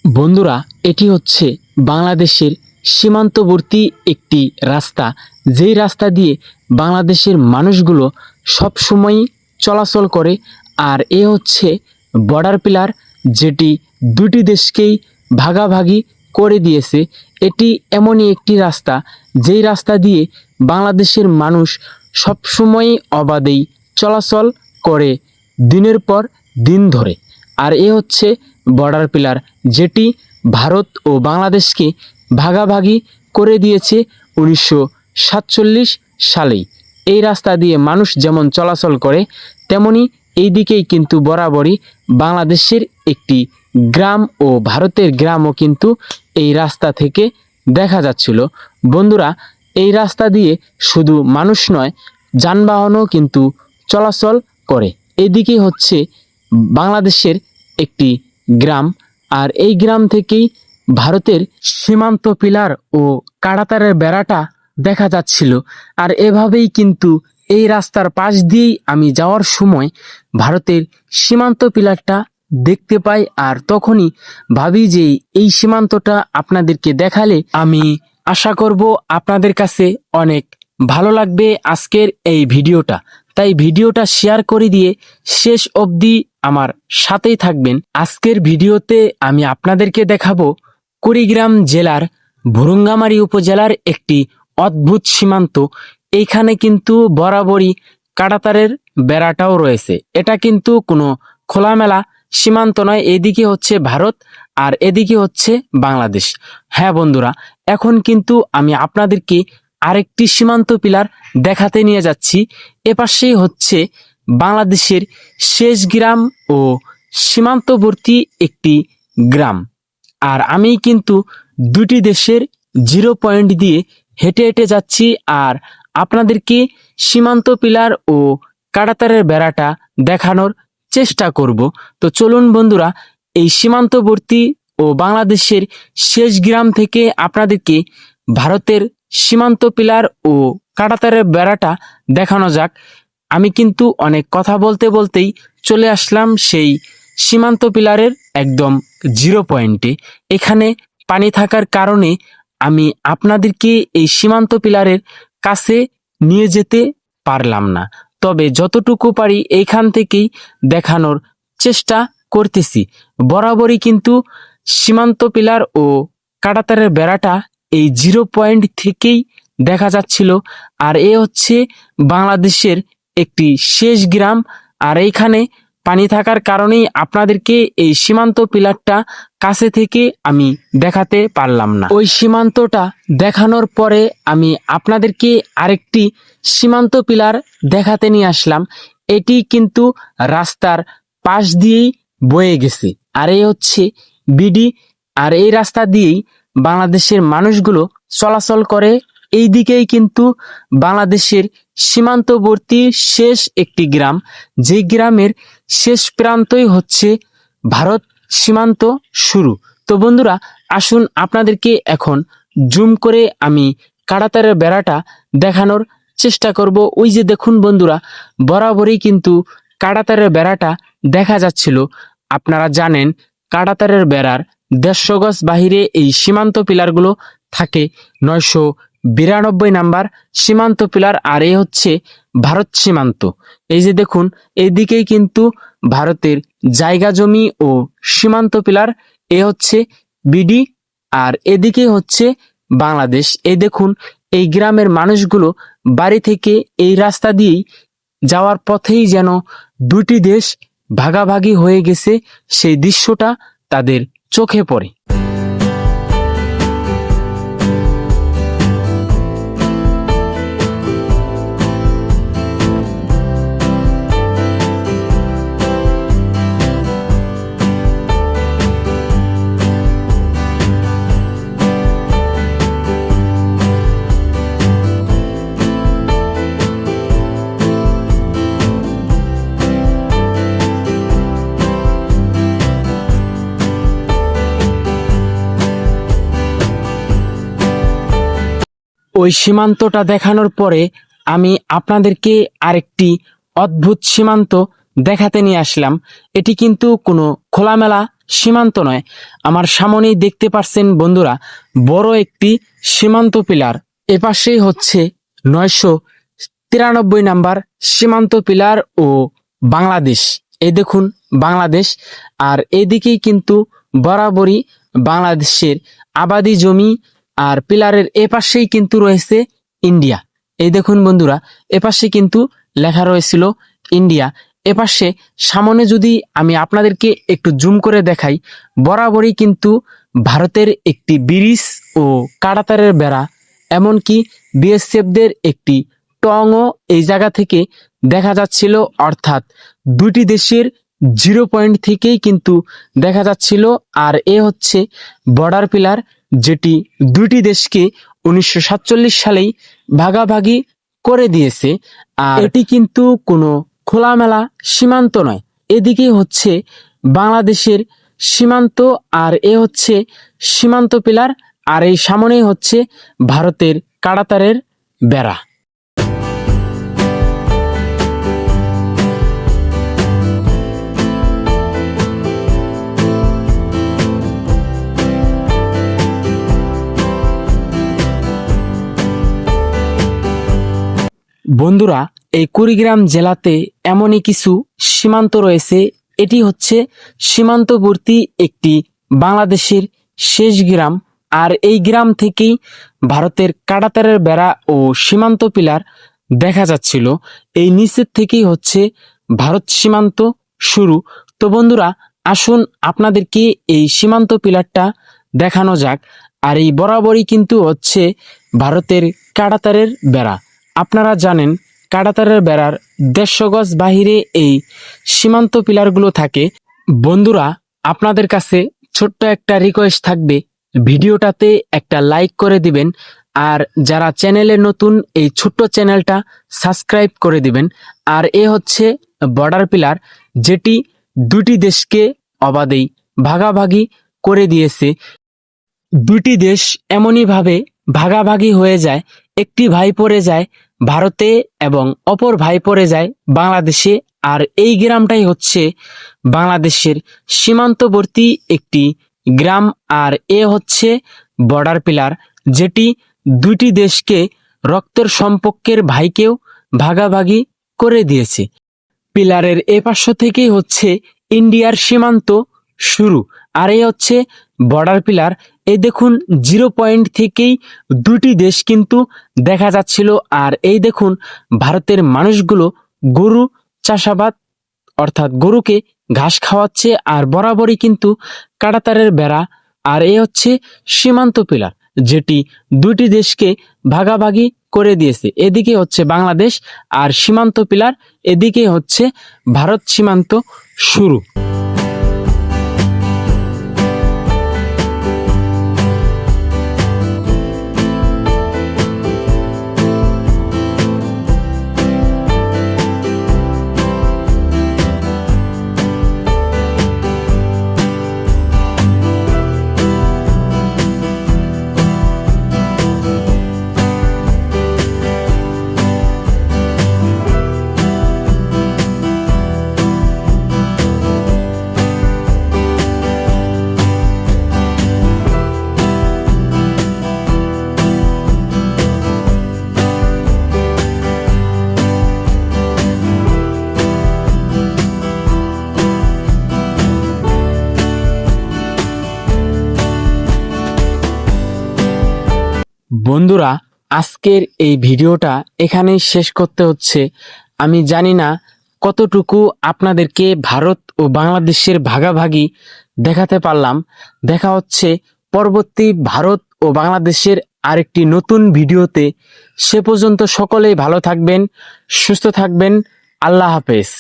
বন্ধুরা, এটি হচ্ছে বাংলাদেশের সীমান্তবর্তী একটি রাস্তা, যেই রাস্তা দিয়ে বাংলাদেশের মানুষগুলো সব সময়ই চলাচল করে। আর এ হচ্ছে বর্ডার পিলার, যেটি দুটি দেশকেই ভাগাভাগি করে দিয়েছে। এটি এমনই একটি রাস্তা, যেই রাস্তা দিয়ে বাংলাদেশের মানুষ সব সময়ই অবাধেই চলাচল করে দিনের পর দিন ধরে। আর এ হচ্ছে বর্ডার পিলার, যেটি ভারত ও বাংলাদেশকে ভাগাভাগি করে দিয়েছে 1947 সালেই। এই রাস্তা দিয়ে মানুষ যেমন চলাচল করে, তেমনি এই দিকেই কিন্তু বরাবরই বাংলাদেশের একটি গ্রাম ও ভারতের গ্রামও কিন্তু এই রাস্তা থেকে দেখা যাচ্ছিল। বন্ধুরা, এই রাস্তা দিয়ে শুধু মানুষ নয়, যানবাহনও কিন্তু চলাচল করে। এদিকে হচ্ছে বাংলাদেশের একটি গ্রাম, আর এই গ্রাম থেকেই ভারতের সীমান্ত পিলার ও কাঁটাতারের বেড়াটা দেখা যাচ্ছিল। আর এভাবেই কিন্তু এই রাস্তার পাশ দিয়েই আমি যাওয়ার সময় ভারতের সীমান্ত পিলারটা দেখতে পাই। আর তখনই ভাবি যে এই সীমান্তটা আপনাদেরকে দেখালে আমি আশা করব আপনাদের কাছে অনেক ভালো লাগবে আজকের এই ভিডিওটা। তাই ভিডিওটা শেয়ার করে দিয়ে শেষ অবধি আমার সাথেই থাকবেন। আজকের ভিডিওতে আমি আপনাদেরকে দেখাবো কুড়িগ্রাম জেলার ভুরুঙ্গামারী উপজেলার একটি অদ্ভুত সীমান্ত। এইখানে কিন্তু বরাবরই কাঁটাতারের বেড়াটাও রয়েছে। এটা কিন্তু কোনো খোলামেলা সীমান্ত নয়। এদিকে হচ্ছে ভারত আর এদিকে হচ্ছে বাংলাদেশ। হ্যাঁ বন্ধুরা, এখন কিন্তু আমি আপনাদেরকে আরেকটি সীমান্ত পিলার দেখাতে নিয়ে যাচ্ছি। এপাশেই হচ্ছে বাংলাদেশের শেষ গ্রাম ও সীমান্তবর্তী একটি গ্রাম। আর আমি কিন্তু দুটি দেশের জিরো পয়েন্ট দিয়ে হেঁটে হেঁটে যাচ্ছি আর আপনাদেরকে সীমান্ত পিলার ও কাঁটাতারের বেড়াটা দেখানোর চেষ্টা করব। তো চলুন বন্ধুরা, এই সীমান্তবর্তী ও বাংলাদেশের শেষ গ্রাম থেকে আপনাদেরকে ভারতের সীমান্ত পিলার ও কাঁটাতারের বেড়াটা দেখানো যাক। আমি কিন্তু অনেক কথা বলতে বলতেই চলে আসলাম সেই সীমান্ত পিলারের একদম জিরো পয়েন্টে। এখানে পানি থাকার কারণে আমি আপনাদেরকে এই সীমান্ত পিলারের কাছে নিয়ে যেতে পারলাম না, তবে যতটুকু পারি এইখান থেকেই দেখানোর চেষ্টা করতেছি। বরাবরই কিন্তু সীমান্ত পিলার ও কাঁটাতারের বেড়াটা এই জিরো পয়েন্ট থেকেই দেখা যাচ্ছিল। আর এ হচ্ছে বাংলাদেশের একটি শেষ গ্রাম। আর এইখানে পানি থাকার কারণেই আপনাদেরকে এই সীমান্ত পিলারটা কাছে থেকে আমি দেখাতে পারলাম না। ওই সীমান্তটা দেখানোর পরে আমি আপনাদেরকে আরেকটি সীমান্ত পিলার দেখাতে নিয়ে আসলাম। এটি কিন্তু রাস্তার পাশ দিয়েই বয়ে গেছে। আর এই হচ্ছে বিডি। আর এই রাস্তা দিয়েই বাংলাদেশের মানুষগুলো চলাচল করে। এই দিকেই কিন্তু বাংলাদেশের সীমান্তবর্তী শেষ একটি গ্রাম, যে গ্রামের শেষ প্রান্তই হচ্ছে ভারত সীমান্ত শুরু। তো বন্ধুরা, আসুন আপনাদেরকে এখন জুম করে আমি কাঁটাতারের বেড়াটা দেখানোর চেষ্টা করব। ওই যে দেখুন বন্ধুরা, বরাবরই কিন্তু কাঁটাতারের বেড়াটা দেখা যাচ্ছিল। আপনারা জানেন কাঁটাতারের বেড়ার 150 গজ বাহিরে এই সীমান্ত পিলারগুলো থাকে। 992 নাম্বার সীমান্ত পিলার। আর এই হচ্ছে ভারত সীমান্ত। এই যে দেখুন, এইদিকেই কিন্তু ভারতের জায়গা জমি ও সীমান্ত পিলার। এ হচ্ছে বিডি আর এদিকে হচ্ছে বাংলাদেশ। এই দেখুন, এই গ্রামের মানুষগুলো বাড়ি থেকে এই রাস্তা দিয়েই যাওয়ার পথেই যেন দুটি দেশ ভাগাভাগি হয়ে গেছে, সেই দৃশ্যটা তাদের চোখে পড়ে। ওই সীমান্তটা দেখানোর পরে আমি আপনাদেরকে আরেকটি অদ্ভুত সীমান্ত দেখাতে নিয়ে আসলাম। এটি কিন্তু কোনো খোলামেলা সীমান্ত নয়। আমার সামনেই দেখতে পাচ্ছেন বন্ধুরা, বড় একটি সীমান্ত পিলার। এপাশেই হচ্ছে 993 নাম্বার সীমান্ত পিলার ও বাংলাদেশ। এই দেখুন বাংলাদেশ, আর এদিকেই কিন্তু বরাবরই বাংলাদেশের আবাদি জমি, আর পিলারের এপাশেই কিন্তু রয়েছে ইন্ডিয়া। এই দেখুন বন্ধুরা, এপাশে কিন্তু লেখা রয়েছিল ইন্ডিয়া। এপাশে সামনে যদি আমি আপনাদেরকে একটু জুম করে দেখাই, বরাবরই কিন্তু ভারতের একটি ব্রিজ ও কাঁটাতারের বেড়া, এমনকি বিএসএফদের একটি টঙও এই জায়গা থেকে দেখা যাচ্ছিল। অর্থাৎ দুটি দেশের 0 পয়েন্ট থেকেই কিন্তু দেখা যাচ্ছিল। আর এ হচ্ছে বর্ডার পিলার, যেটি দুটি দেশকে 1947 সালেই ভাগাভাগি করে দিয়েছে। আর এটি কিন্তু কোনো খোলামেলা সীমান্ত নয়। এদিকে হচ্ছে বাংলাদেশের সীমান্ত, আর এ হচ্ছে সীমান্ত পিলার, আর এই সামনেই হচ্ছে ভারতের কাঁটাতারের বেড়া। বন্ধুরা, এই কুড়িগ্রাম জেলাতে এমনই কিছু সীমান্ত রয়েছে। এটি হচ্ছে সীমান্তবর্তী একটি বাংলাদেশের শেষ গ্রাম, আর এই গ্রাম থেকেই ভারতের কাঁটাতারের বেড়া ও সীমান্ত পিলার দেখা যাচ্ছিল। এই নিচের থেকেই হচ্ছে ভারত সীমান্ত শুরু। তো বন্ধুরা, আসুন আপনাদেরকে এই সীমান্ত পিলারটা দেখানো যাক। আর এই বরাবরই কিন্তু হচ্ছে ভারতের কাঁটাতারের বেড়া। আপনারা জানেন কাঁটাতারের বেড়ার 150 গজ বাহিরে এই সীমান্ত পিলারগুলো থাকে। বন্ধুরা, আপনাদের কাছে ছোট্ট একটা রিকোয়েস্ট থাকবে, ভিডিওটাতে একটা লাইক করে দিবেন, আর যারা চ্যানেলে নতুন এই ছোট্ট চ্যানেলটা সাবস্ক্রাইব করে দিবেন। আর এ হচ্ছে বর্ডার পিলার, যেটি দুটি দেশকে অবাধেই ভাগাভাগি করে দিয়েছে। দুটি দেশ এমনই ভাবে ভাগাভাগি হয়ে যায়, একটি ভাই পড়ে যায় ভারতে এবং অপর ভাই পড়ে যায় বাংলাদেশে। আর এই গ্রামটাই হচ্ছে বাংলাদেশের সীমান্তবর্তী একটি গ্রাম। আর এ হচ্ছে বর্ডার পিলার, যেটি দুটি দেশকে রক্তের সম্পর্কের ভাইকেও ভাগাভাগি করে দিয়েছে। পিলারের এ পাশ থেকেই হচ্ছে ইন্ডিয়ার সীমান্ত শুরু, আর এই হচ্ছে বর্ডার পিলার। এই দেখুন 0 পয়েন্ট থেকেই দুটি দেশ কিন্তু দেখা যাচ্ছিল। আর এই দেখুন ভারতের মানুষগুলো গরু চাষাবাদ, অর্থাৎ গরুকে ঘাস খাওয়াচ্ছে, আর বরাবরই কিন্তু কাঁটাতারের বেড়া। আর এই হচ্ছে সীমান্ত পিলার, যেটি দুটি দেশকে ভাগাভাগি করে দিয়েছে। এদিকে হচ্ছে বাংলাদেশ, আর সীমান্ত পিলার এদিকে হচ্ছে ভারত সীমান্ত শুরু। বন্ধুরা, আজকের এই ভিডিওটা এখানেই শেষ করতে হচ্ছে। আমি জানি না কতটুকু আপনাদেরকে ভারত ও বাংলাদেশের ভাগাভাগি দেখাতে পারলাম। দেখা হচ্ছে পরবর্তী ভারত ও বাংলাদেশের আরেকটি নতুন ভিডিওতে। সে পর্যন্ত সকলেই ভালো থাকবেন, সুস্থ থাকবেন। আল্লাহ হাফেজ।